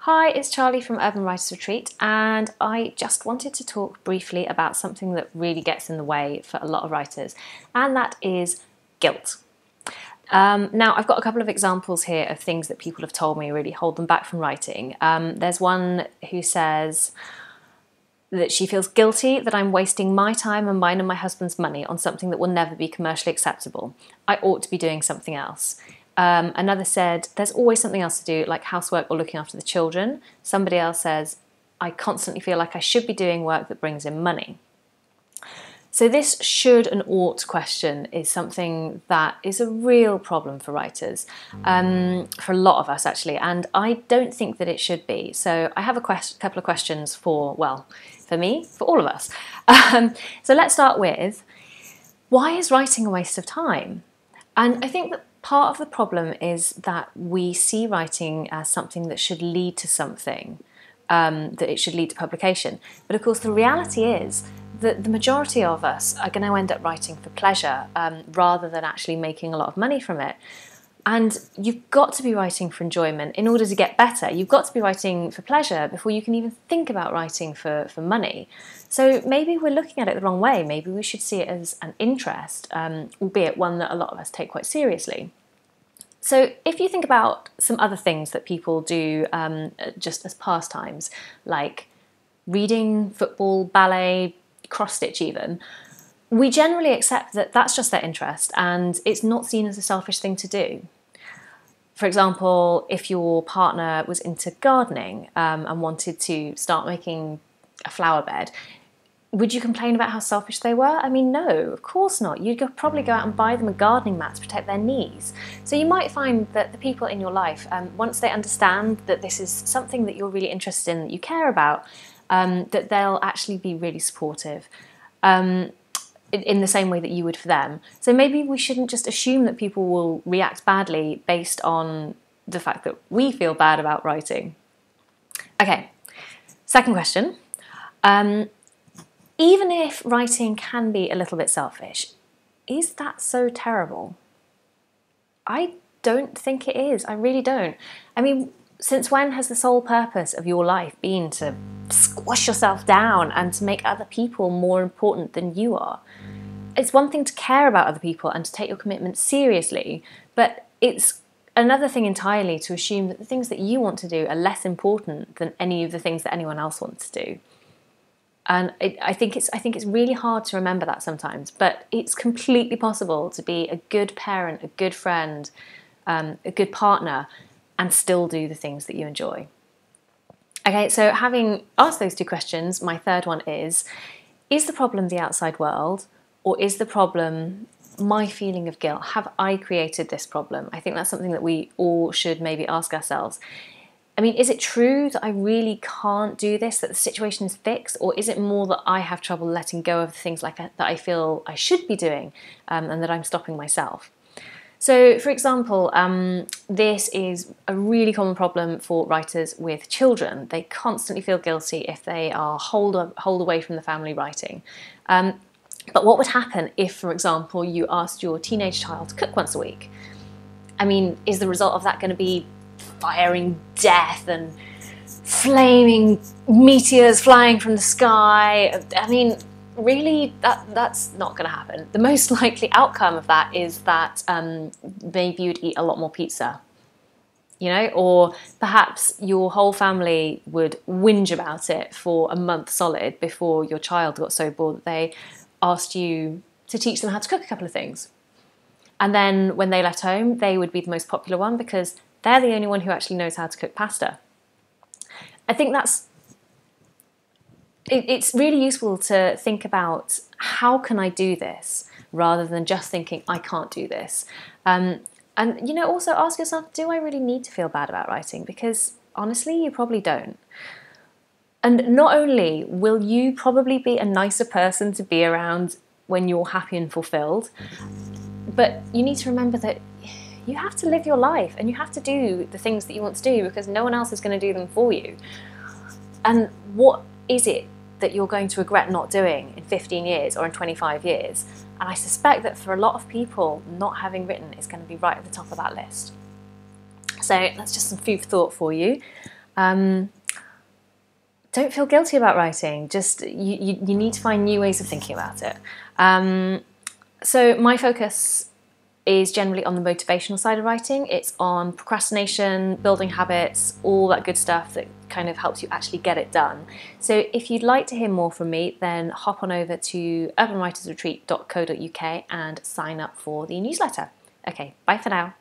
Hi, it's Charlie from Urban Writers Retreat, and I just wanted to talk briefly about something that really gets in the way for a lot of writers, and that is guilt. Now, I've got a couple of examples here of things that people have told me really hold them back from writing. There's one who says that she feels guilty that I'm wasting my time and mine and my husband's money on something that will never be commercially acceptable. I ought to be doing something else. Another said, there's always something else to do, like housework or looking after the children. Somebody else says, I constantly feel like I should be doing work that brings in money. So this should and ought question is something that is a real problem for writers, for a lot of us actually, and I don't think that it should be. So I have a couple of questions for me, for all of us. So let's start with, why is writing a waste of time? And I think that part of the problem is that we see writing as something that should lead to something, that it should lead to publication. But of course the reality is that the majority of us are going to end up writing for pleasure rather than actually making a lot of money from it. And you've got to be writing for enjoyment in order to get better. You've got to be writing for pleasure before you can even think about writing for money. So maybe we're looking at it the wrong way. Maybe we should see it as an interest, albeit one that a lot of us take quite seriously. So if you think about some other things that people do just as pastimes, like reading, football, ballet, cross-stitch even, we generally accept that that's just their interest and it's not seen as a selfish thing to do. For example, if your partner was into gardening and wanted to start making a flower bed, would you complain about how selfish they were? I mean, no, of course not. You'd probably go out and buy them a gardening mat to protect their knees. So you might find that the people in your life, once they understand that this is something that you're really interested in, that you care about, that they'll actually be really supportive in the same way that you would for them. So maybe we shouldn't just assume that people will react badly based on the fact that we feel bad about writing. Okay, second question. Even if writing can be a little bit selfish, is that so terrible? I don't think it is. I really don't. I mean, since when has the sole purpose of your life been to squash yourself down and to make other people more important than you are? It's one thing to care about other people and to take your commitment seriously, but it's another thing entirely to assume that the things that you want to do are less important than any of the things that anyone else wants to do. And I think it's really hard to remember that sometimes, but it's completely possible to be a good parent, a good friend, a good partner, and still do the things that you enjoy. Okay, so having asked those two questions, my third one is the problem the outside world, or is the problem my feeling of guilt? Have I created this problem? I think that's something that we all should maybe ask ourselves. I mean, is it true that I really can't do this, that the situation is fixed, or is it more that I have trouble letting go of the things that I feel I should be doing and that I'm stopping myself? So, for example, this is a really common problem for writers with children. They constantly feel guilty if they are holed away from the family writing. But what would happen if, for example, you asked your teenage child to cook once a week? I mean, is the result of that going to be firing death and flaming meteors flying from the sky? I mean, really, that's not going to happen. The most likely outcome of that is that maybe you'd eat a lot more pizza, you know, or perhaps your whole family would whinge about it for a month solid before your child got so bored that they asked you to teach them how to cook a couple of things. And then when they left home, they would be the most popular one because they're the only one who actually knows how to cook pasta. I think it's really useful to think about, how can I do this, rather than just thinking I can't do this. And you know, also ask yourself, do I really need to feel bad about writing? Because honestly, you probably don't. And not only will you probably be a nicer person to be around when you're happy and fulfilled, but you need to remember that you have to live your life and you have to do the things that you want to do because no one else is going to do them for you. And what is it that you're going to regret not doing in 15 years or in 25 years? And I suspect that for a lot of people, not having written is going to be right at the top of that list. So that's just some food for thought for you. Don't feel guilty about writing. Just you need to find new ways of thinking about it. So my focus is generally on the motivational side of writing. It's on procrastination, building habits, all that good stuff that kind of helps you actually get it done. So if you'd like to hear more from me, then hop on over to urbanwritersretreat.co.uk and sign up for the newsletter. Okay, bye for now.